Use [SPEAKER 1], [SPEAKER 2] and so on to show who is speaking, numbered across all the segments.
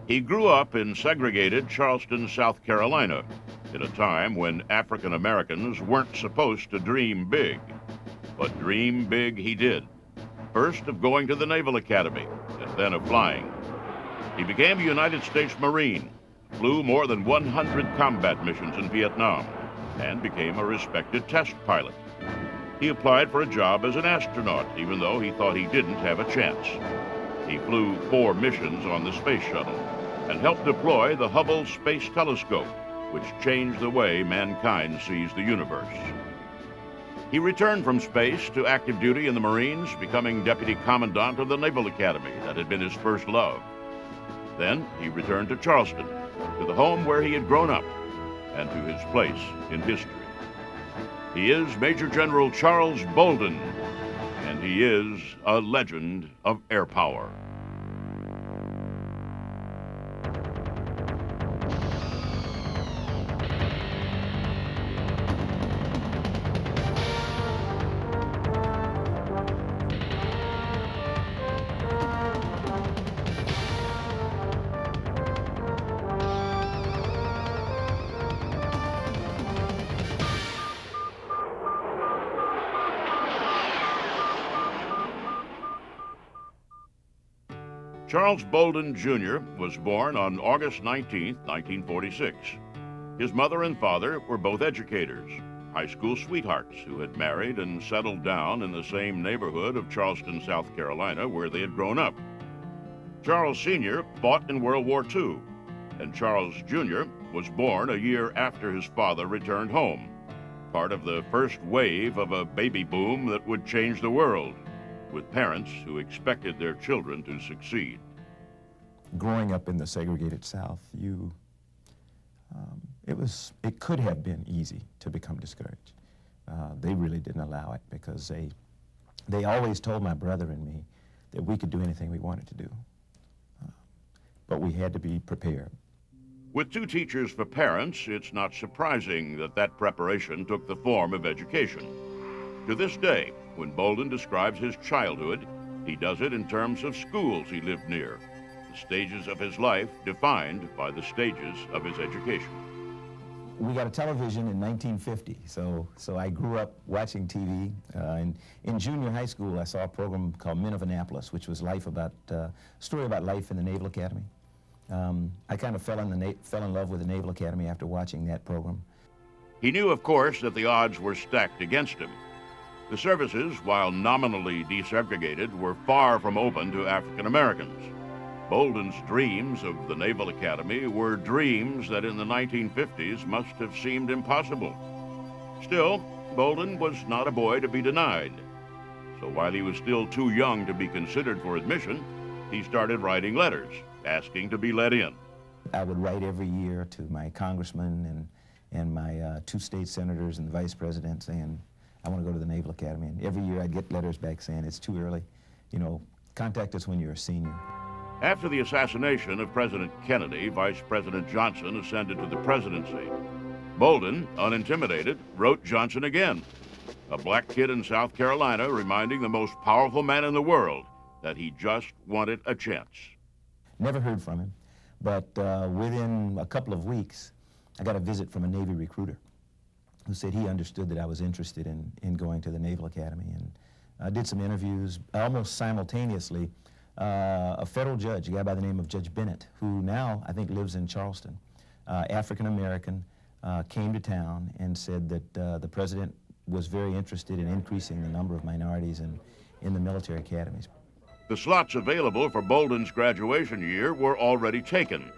[SPEAKER 1] He grew up in segregated Charleston, South Carolina, in a time when African Americans weren't supposed to dream big. But dream big he did. First of going to the Naval Academy, and then of flying. He became a United States Marine, flew more than 100 combat missions in Vietnam, and became a respected test pilot. He applied for a job as an astronaut, even though he thought he didn't have a chance. He flew 4 missions on the space shuttle and helped deploy the Hubble Space Telescope, which changed the way mankind sees the universe. He returned from space to active duty in the Marines, becoming Deputy Commandant of the Naval Academy that had been his first love. Then he returned to Charleston, to the home where he had grown up, and to his place in history. He is Major General Charles Bolden, and he is a legend of air power. Charles Bolden, Jr. was born on August 19, 1946. His mother and father were both educators, high school sweethearts who had married and settled down in the same neighborhood of Charleston, South Carolina, where they had grown up. Charles Sr. fought in World War II, and Charles Jr. was born a year after his father returned home, part of the first wave of a baby boom that would change the world, with parents who expected their children to succeed.
[SPEAKER 2] Growing up in the segregated South, it could have been easy to become discouraged. They really didn't allow it because they always told my brother and me that we could do anything we wanted to do, but we had to be prepared.
[SPEAKER 1] With 2 teachers for parents, it's not surprising that that preparation took the form of education. To this day, when Bolden describes his childhood, he does it in terms of schools he lived near, the stages of his life defined by the stages of his education.
[SPEAKER 2] We got a television in 1950, so I grew up watching TV. In junior high school, I saw a program called Men of Annapolis, which was story about life in the Naval Academy. I kind of fell in love with the Naval Academy after watching that program.
[SPEAKER 1] He knew, of course, that the odds were stacked against him. The services, while nominally desegregated, were far from open to African Americans. Bolden's dreams of the Naval Academy were dreams that in the 1950s must have seemed impossible. Still, Bolden was not a boy to be denied. So while he was still too young to be considered for admission, he started writing letters, asking to be let in.
[SPEAKER 2] I would write every year to my congressman and my 2 state senators and the vice president saying, I want to go to the Naval Academy. And every year I'd get letters back saying, it's too early. Contact us when you're a senior.
[SPEAKER 1] After the assassination of President Kennedy, Vice President Johnson ascended to the presidency. Bolden, unintimidated, wrote Johnson again, a black kid in South Carolina reminding the most powerful man in the world that he just wanted a chance.
[SPEAKER 2] Never heard from him, but within a couple of weeks, I got a visit from a Navy recruiter who said he understood that I was interested in going to the Naval Academy, and I did some interviews. Almost simultaneously, a federal judge, a guy by the name of Judge Bennett, who now I think lives in Charleston, African American, came to town and said that the president was very interested in increasing the number of minorities in the military academies.
[SPEAKER 1] The slots available for Bolden's graduation year were already taken,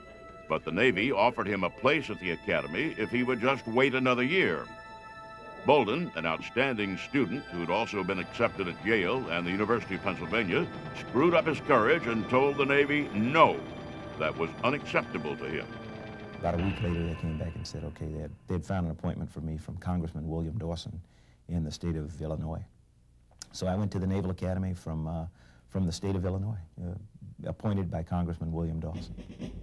[SPEAKER 1] but the Navy offered him a place at the academy if he would just wait another year. Bolden, an outstanding student who had also been accepted at Yale and the University of Pennsylvania, screwed up his courage and told the Navy no. That was unacceptable to him.
[SPEAKER 2] About a week later, they came back and said, okay, they'd found an appointment for me from Congressman William Dawson in the state of Illinois. So I went to the Naval Academy from the state of Illinois, appointed by Congressman William Dawson.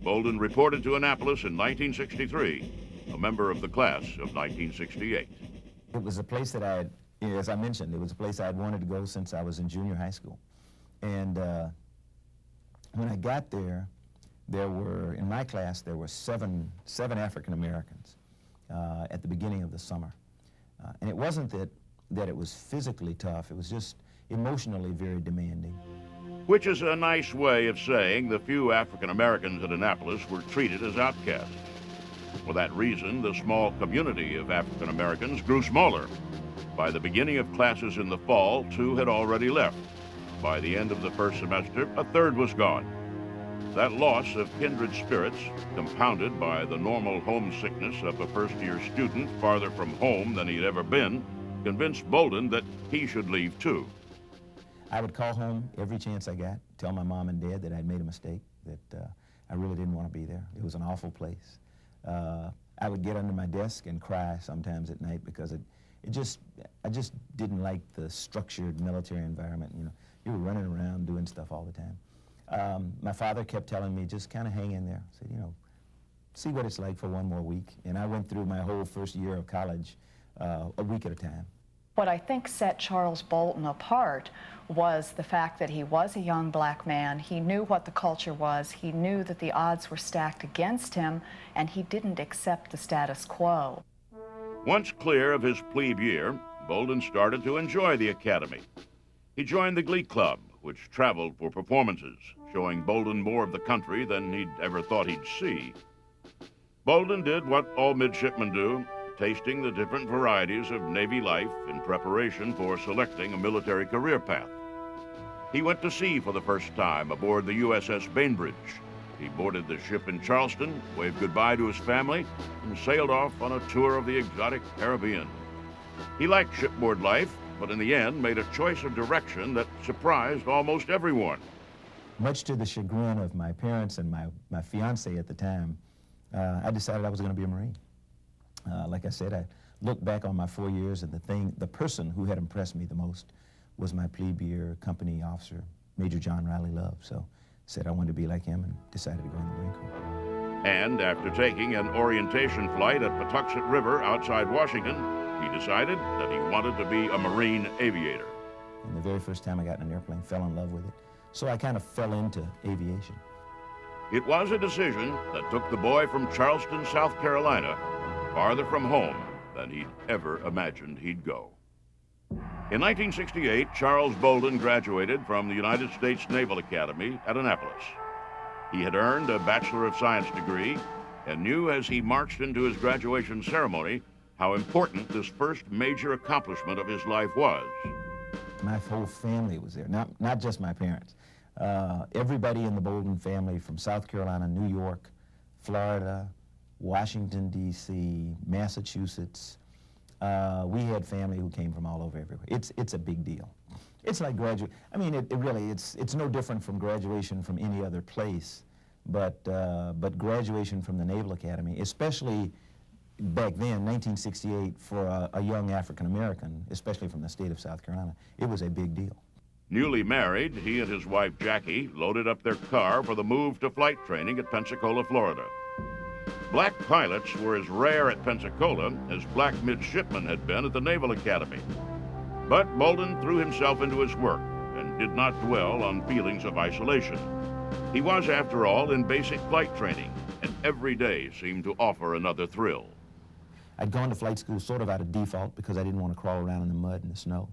[SPEAKER 1] Bolden reported to Annapolis in 1963, a member of the class of 1968.
[SPEAKER 2] It was a place that as I mentioned, it was a place I had wanted to go since I was in junior high school. And when I got there, in my class, there were seven African Americans at the beginning of the summer. And it wasn't that it was physically tough, it was just emotionally very demanding.
[SPEAKER 1] Which is a nice way of saying the few African Americans at Annapolis were treated as outcasts. For that reason, the small community of African Americans grew smaller. By the beginning of classes in the fall, 2 had already left. By the end of the first semester, a third was gone. That loss of kindred spirits, compounded by the normal homesickness of a first-year student farther from home than he'd ever been, convinced Bolden that he should leave too.
[SPEAKER 2] I would call home every chance I got, tell my mom and dad that I'd made a mistake, that I really didn't want to be there. It was an awful place. I would get under my desk and cry sometimes at night because I just didn't like the structured military environment. You know, you were running around doing stuff all the time. My father kept telling me, just kind of hang in there. Said, you know, see what it's like for one more week. And I went through my whole first year of college a week at a time.
[SPEAKER 3] What I think set Charles Bolden apart was the fact that he was a young black man. He knew what the culture was. He knew that the odds were stacked against him, and he didn't accept the status quo.
[SPEAKER 1] Once clear of his plebe year, Bolden started to enjoy the academy. He joined the Glee Club, which traveled for performances, showing Bolden more of the country than he'd ever thought he'd see. Bolden did what all midshipmen do, tasting the different varieties of Navy life in preparation for selecting a military career path. He went to sea for the first time aboard the USS Bainbridge. He boarded the ship in Charleston, waved goodbye to his family, and sailed off on a tour of the exotic Caribbean. He liked shipboard life, but in the end made a choice of direction that surprised almost everyone.
[SPEAKER 2] Much to the chagrin of my parents and my fiance at the time, I decided I was going to be a Marine. Like I said, I looked back on my 4 years, and the person who had impressed me the most was my plebe year company officer, Major John Riley Love. So I said I wanted to be like him and decided to go in the Marine Corps.
[SPEAKER 1] And after taking an orientation flight at Patuxent River outside Washington, he decided that he wanted to be a Marine aviator.
[SPEAKER 2] And the very first time I got in an airplane, fell in love with it. So I kind of fell into aviation.
[SPEAKER 1] It was a decision that took the boy from Charleston, South Carolina, farther from home than he'd ever imagined he'd go. In 1968, Charles Bolden graduated from the United States Naval Academy at Annapolis. He had earned a Bachelor of Science degree and knew as he marched into his graduation ceremony how important this first major accomplishment of his life was.
[SPEAKER 2] My whole family was there, not just my parents. Everybody in the Bolden family from South Carolina, New York, Florida, Washington, D.C., Massachusetts. We had family who came from all over everywhere. It's a big deal. It's like I mean, it really, it's no different from graduation from any other place, but graduation from the Naval Academy, especially back then, 1968, for a young African American, especially from the state of South Carolina, it was a big deal.
[SPEAKER 1] Newly married, he and his wife Jackie loaded up their car for the move to flight training at Pensacola, Florida. Black pilots were as rare at Pensacola as black midshipmen had been at the Naval Academy. But Bolden threw himself into his work and did not dwell on feelings of isolation. He was, after all, in basic flight training, and every day seemed to offer another thrill.
[SPEAKER 2] I'd gone to flight school sort of out of default because I didn't want to crawl around in the mud and the snow.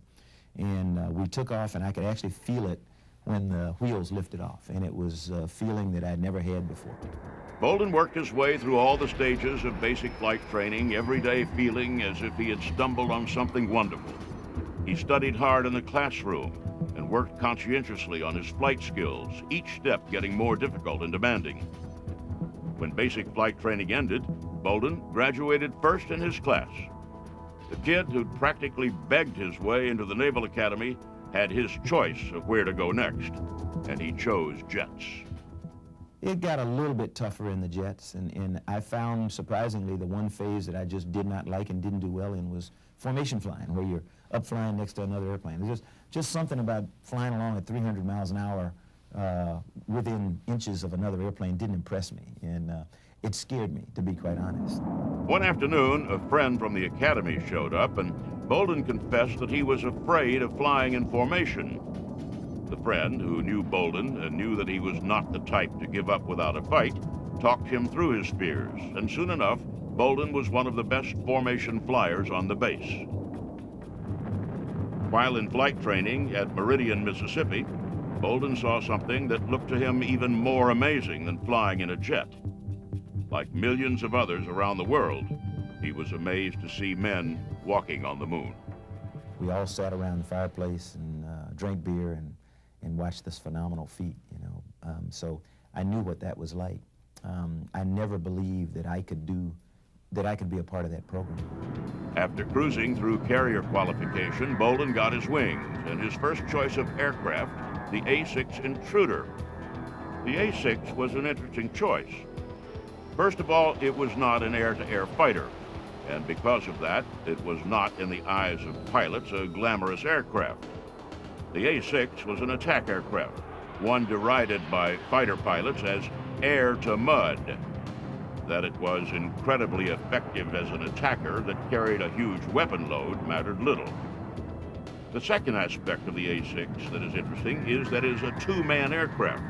[SPEAKER 2] And we took off, and I could actually feel it when the wheels lifted off, and it was a feeling that I'd never had before.
[SPEAKER 1] Bolden worked his way through all the stages of basic flight training, every day feeling as if he had stumbled on something wonderful. He studied hard in the classroom and worked conscientiously on his flight skills, each step getting more difficult and demanding. When basic flight training ended, Bolden graduated first in his class. The kid who'd practically begged his way into the Naval Academy had his choice of where to go next, and he chose jets.
[SPEAKER 2] It got a little bit tougher in the jets, and I found, surprisingly, the one phase that I just did not like and didn't do well in was formation flying, where you're up flying next to another airplane. There's just something about flying along at 300 miles an hour within inches of another airplane didn't impress me, and it scared me, to be quite honest.
[SPEAKER 1] One afternoon, a friend from the academy showed up, and Bolden confessed that he was afraid of flying in formation. The friend who knew Bolden and knew that he was not the type to give up without a fight talked him through his fears, and soon enough, Bolden was one of the best formation flyers on the base. While in flight training at Meridian, Mississippi, Bolden saw something that looked to him even more amazing than flying in a jet. Like millions of others around the world, he was amazed to see men walking on the moon.
[SPEAKER 2] We all sat around the fireplace and drank beer and watched this phenomenal feat, you know. So I knew what that was like. I never believed that I could be a part of that program.
[SPEAKER 1] After cruising through carrier qualification, Bolden got his wings and his first choice of aircraft, the A-6 Intruder. The A-6 was an interesting choice. First of all, it was not an air-to-air fighter, and because of that, it was not, in the eyes of pilots, a glamorous aircraft. The A-6 was an attack aircraft, one derided by fighter pilots as air-to-mud. That it was incredibly effective as an attacker that carried a huge weapon load mattered little. The second aspect of the A-6 that is interesting is that it is a two-man aircraft.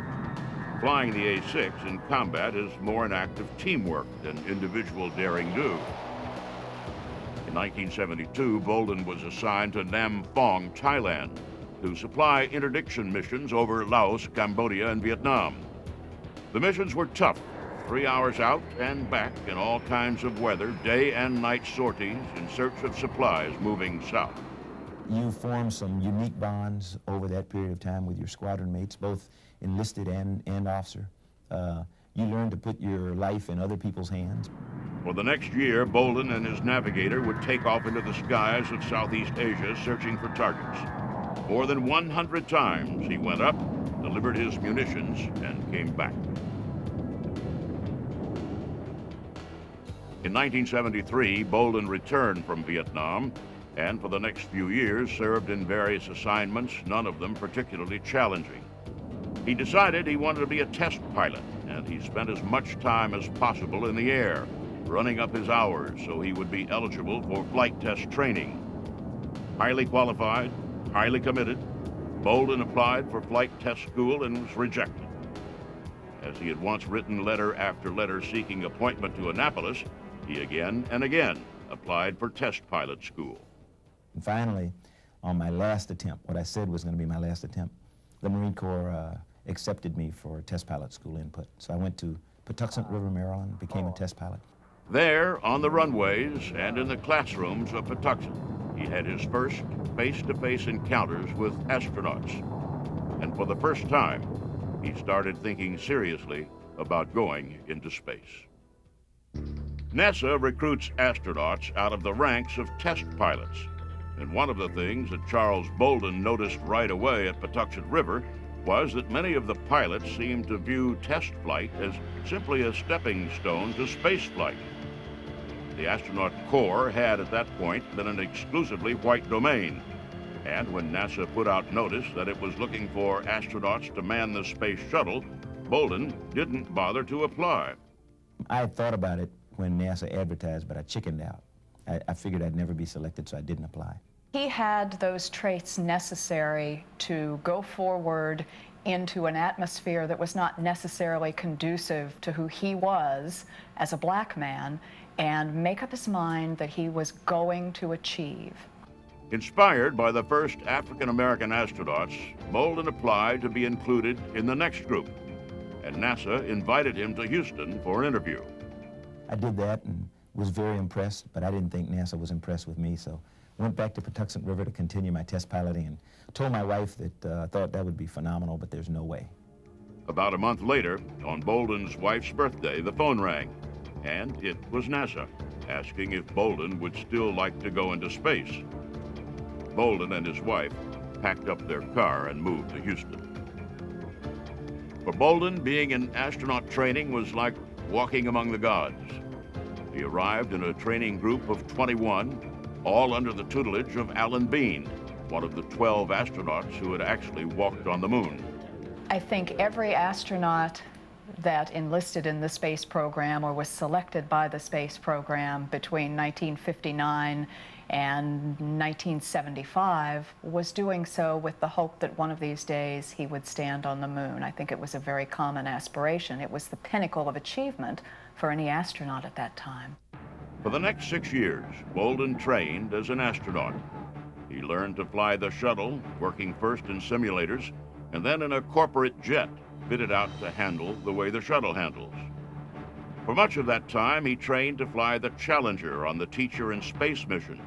[SPEAKER 1] Flying the A-6 in combat is more an act of teamwork than individual daring-do. In 1972, Bolden was assigned to Nam Phong, Thailand, to supply interdiction missions over Laos, Cambodia, and Vietnam. The missions were tough, 3 hours out and back in all kinds of weather, day and night sorties in search of supplies moving south.
[SPEAKER 2] You form some unique bonds over that period of time with your squadron mates, both enlisted and officer. You learn to put your life in other people's hands.
[SPEAKER 1] For the next year, Bolden and his navigator would take off into the skies of Southeast Asia searching for targets. More than 100 times he went up, delivered his munitions, and came back. In 1973, Bolden returned from Vietnam and for the next few years served in various assignments, none of them particularly challenging. He decided he wanted to be a test pilot, and he spent as much time as possible in the air, running up his hours so he would be eligible for flight test training. Highly qualified, highly committed, Bolden applied for flight test school and was rejected. As he had once written letter after letter seeking appointment to Annapolis, he again and again applied for test pilot school.
[SPEAKER 2] And finally, on my last attempt, what I said was going to be my last attempt, the Marine Corps accepted me for test pilot school input. So I went to Patuxent River, Maryland, became a test pilot.
[SPEAKER 1] There, on the runways and in the classrooms of Patuxent, he had his first face-to-face encounters with astronauts. And for the first time, he started thinking seriously about going into space. NASA recruits astronauts out of the ranks of test pilots. And one of the things that Charles Bolden noticed right away at Patuxent River was that many of the pilots seemed to view test flight as simply a stepping stone to space flight. The astronaut corps had at that point been an exclusively white domain. And when NASA put out notice that it was looking for astronauts to man the space shuttle, Bolden didn't bother to apply.
[SPEAKER 2] I had thought about it when NASA advertised, but I chickened out. I figured I'd never be selected, so I didn't apply.
[SPEAKER 3] He had those traits necessary to go forward into an atmosphere that was not necessarily conducive to who he was as a black man and make up his mind that he was going to achieve.
[SPEAKER 1] Inspired by the first African-American astronauts, Bolden applied to be included in the next group, and NASA invited him to Houston for an interview.
[SPEAKER 2] I did that and was very impressed, but I didn't think NASA was impressed with me, so went back to Patuxent River to continue my test piloting and told my wife that I thought that would be phenomenal, but there's no way.
[SPEAKER 1] About a month later, on Bolden's wife's birthday, the phone rang, and it was NASA, asking if Bolden would still like to go into space. Bolden and his wife packed up their car and moved to Houston. For Bolden, being in astronaut training was like walking among the gods. He arrived in a training group of 21, all under the tutelage of Alan Bean, one of the 12 astronauts who had actually walked on the moon.
[SPEAKER 3] I think every astronaut that enlisted in the space program or was selected by the space program between 1959 And 1975 was doing so with the hope that one of these days he would stand on the moon. I think it was a very common aspiration. It was the pinnacle of achievement for any astronaut at that time.
[SPEAKER 1] For the next 6 years, Bolden trained as an astronaut. He learned to fly the shuttle, working first in simulators and then in a corporate jet fitted out to handle the way the shuttle handles. For much of that time, he trained to fly the Challenger on the Teacher in Space mission.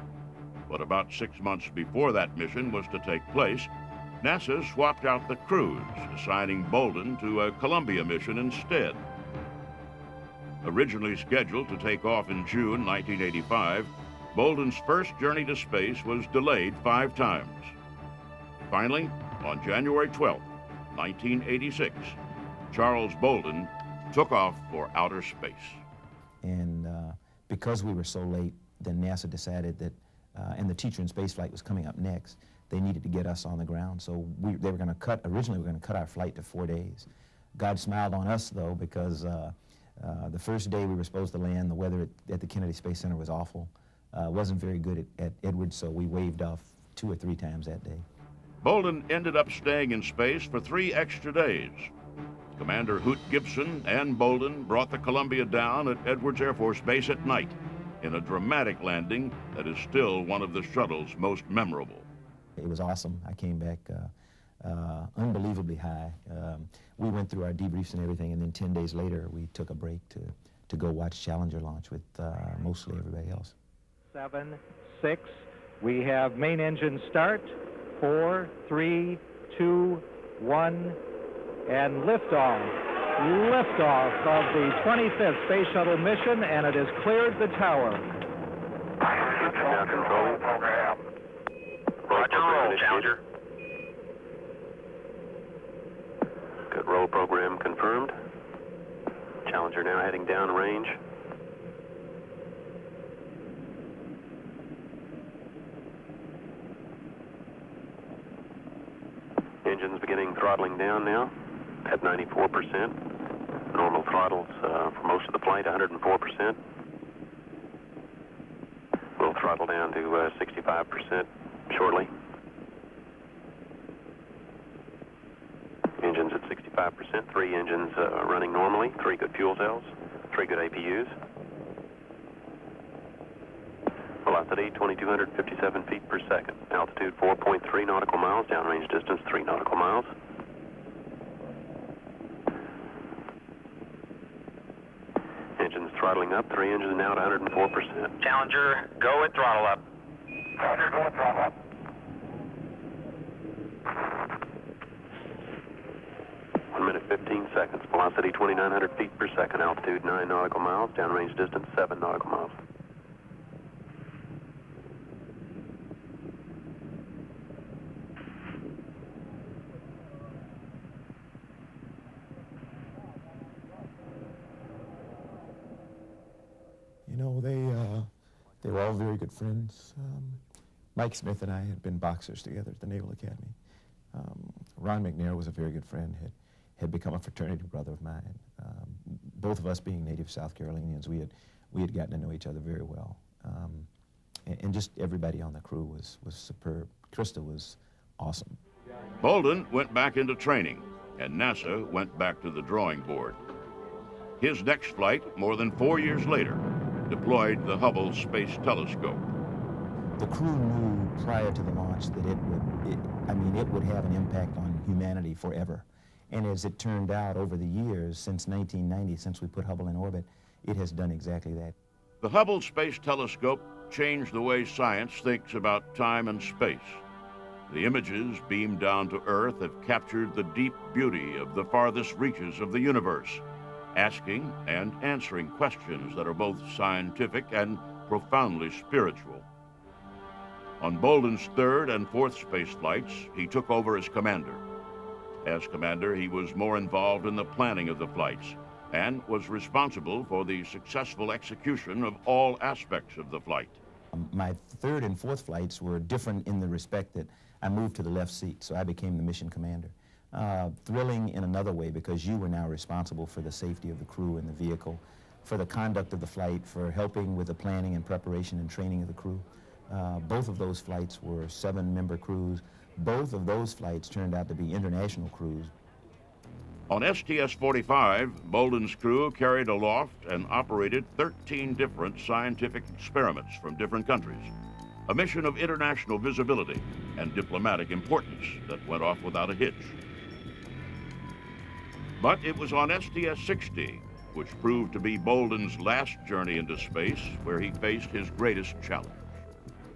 [SPEAKER 1] But about 6 months before that mission was to take place, NASA swapped out the crews, assigning Bolden to a Columbia mission instead. Originally scheduled to take off in June 1985, Bolden's first journey to space was delayed 5 times. Finally, on January 12, 1986, Charles Bolden took off for outer space.
[SPEAKER 2] And because we were so late, then NASA decided that, and the Teacher in Space flight was coming up next, they needed to get us on the ground. So they were going to cut, originally we were going to cut our flight to 4 days. God smiled on us, though, because the first day we were supposed to land, the weather at the Kennedy Space Center was awful. Wasn't very good at Edwards, so we waved off 2 or 3 times that day.
[SPEAKER 1] Bolden ended up staying in space for 3 extra days. Commander Hoot Gibson and Bolden brought the Columbia down at Edwards Air Force Base at night in a dramatic landing that is still one of the shuttle's most memorable.
[SPEAKER 2] It was awesome. I came back unbelievably high. We went through our debriefs and everything, and then 10 days later we took a break to go watch Challenger launch with mostly everybody else.
[SPEAKER 4] 7, 6, we have main engine start. 4, 3, 2, 1, and liftoff. Liftoff of the 25th Space Shuttle mission, and it has cleared the tower.
[SPEAKER 5] Now control. Roger, roll, Challenger. Good, roll program confirmed. Challenger now heading down range. Engines beginning throttling down now at 94%. Normal throttles for most of the flight, 104%. We'll throttle down to 65% shortly. Engines at 65%, 3 engines running normally, 3 good fuel cells, 3 good APUs. Velocity 2,257 feet per second. Altitude 4.3 nautical miles. Downrange distance 3 nautical miles. Engines throttling up. 3 engines now at 104%.
[SPEAKER 6] Challenger, go at throttle up.
[SPEAKER 5] Roger, go at throttle up. One minute, 15 seconds. Velocity 2,900 feet per second. Altitude 9 nautical miles. Downrange distance 7 nautical miles.
[SPEAKER 2] You know, they were all very good friends. Mike Smith and I had been boxers together at the Naval Academy. Ron McNair was a very good friend, had become a fraternity brother of mine. Both of us being native South Carolinians, we had gotten to know each other very well. And just everybody on the crew was superb. Krista was awesome.
[SPEAKER 1] Bolden went back into training, and NASA went back to the drawing board. His next flight, more than 4 years later, deployed the Hubble Space Telescope.
[SPEAKER 2] The crew knew prior to the launch that it would have an impact on humanity forever. And as it turned out over the years, since 1990, since we put Hubble in orbit, it has done exactly that.
[SPEAKER 1] The Hubble Space Telescope changed the way science thinks about time and space. The images beamed down to Earth have captured the deep beauty of the farthest reaches of the universe, asking and answering questions that are both scientific and profoundly spiritual. On Bolden's 3rd and 4th space flights, he took over as commander. As commander, he was more involved in the planning of the flights and was responsible for the successful execution of all aspects of the flight.
[SPEAKER 2] My 3rd and 4th flights were different in the respect that I moved to the left seat, so I became the mission commander. Thrilling in another way because you were now responsible for the safety of the crew and the vehicle, for the conduct of the flight, for helping with the planning and preparation and training of the crew. Both of those flights were 7-member crews. Both of those flights turned out to be international crews.
[SPEAKER 1] On STS-45, Bolden's crew carried aloft and operated 13 different scientific experiments from different countries, a mission of international visibility and diplomatic importance that went off without a hitch. But it was on STS-60, which proved to be Bolden's last journey into space, where he faced his greatest challenge.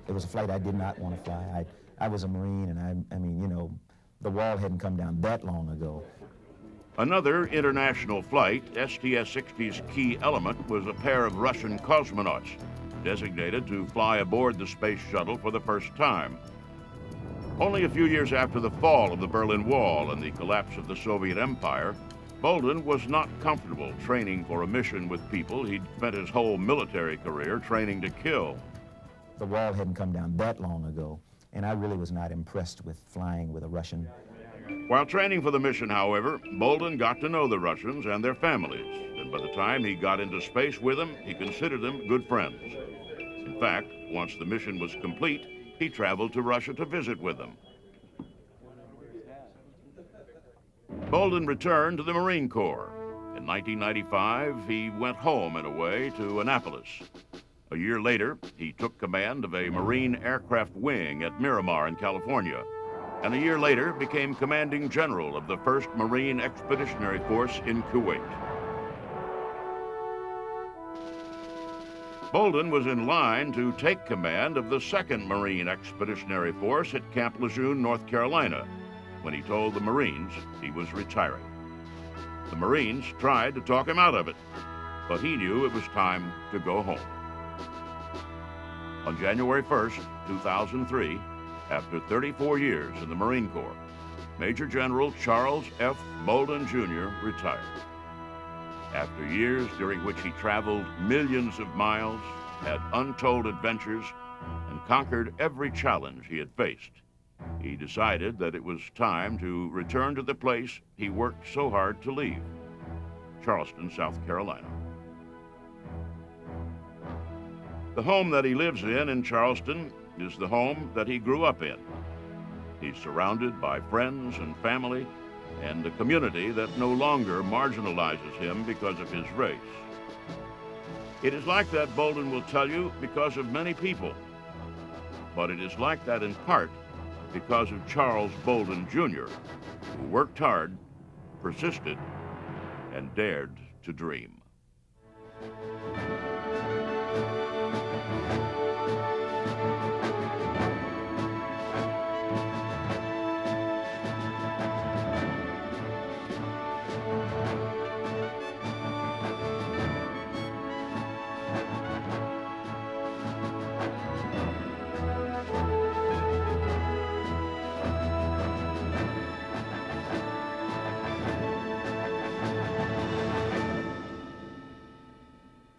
[SPEAKER 2] It was a flight I did not want to fly. I was a Marine, and I mean, you know, the wall hadn't come down that long ago.
[SPEAKER 1] Another international flight, STS-60's key element was a pair of Russian cosmonauts, designated to fly aboard the space shuttle for the first time. Only a few years after the fall of the Berlin Wall and the collapse of the Soviet Empire, Bolden was not comfortable training for a mission with people he'd spent his whole military career training to kill.
[SPEAKER 2] The wall hadn't come down that long ago, and I really was not impressed with flying with a Russian.
[SPEAKER 1] While training for the mission, however, Bolden got to know the Russians and their families, and by the time he got into space with them, he considered them good friends. In fact, once the mission was complete, he traveled to Russia to visit with them. Bolden returned to the Marine Corps. In 1995, he went home, in a way, to Annapolis. A year later, he took command of a Marine aircraft wing at Miramar in California, and a year later became commanding general of the 1st Marine Expeditionary Force in Kuwait. Bolden was in line to take command of the 2nd Marine Expeditionary Force at Camp Lejeune, North Carolina, when he told the Marines he was retiring. The Marines tried to talk him out of it, but he knew it was time to go home. On January 1st, 2003, after 34 years in the Marine Corps, Major General Charles F. Bolden, Jr. retired. After years during which he traveled millions of miles, had untold adventures, and conquered every challenge he had faced, he decided that it was time to return to the place he worked so hard to leave, Charleston, South Carolina. The home that he lives in Charleston is the home that he grew up in. He's surrounded by friends and family and a community that no longer marginalizes him because of his race. It is like that, Bolden will tell you, because of many people. But it is like that in part because of Charles Bolden, Jr., who worked hard, persisted, and dared to dream.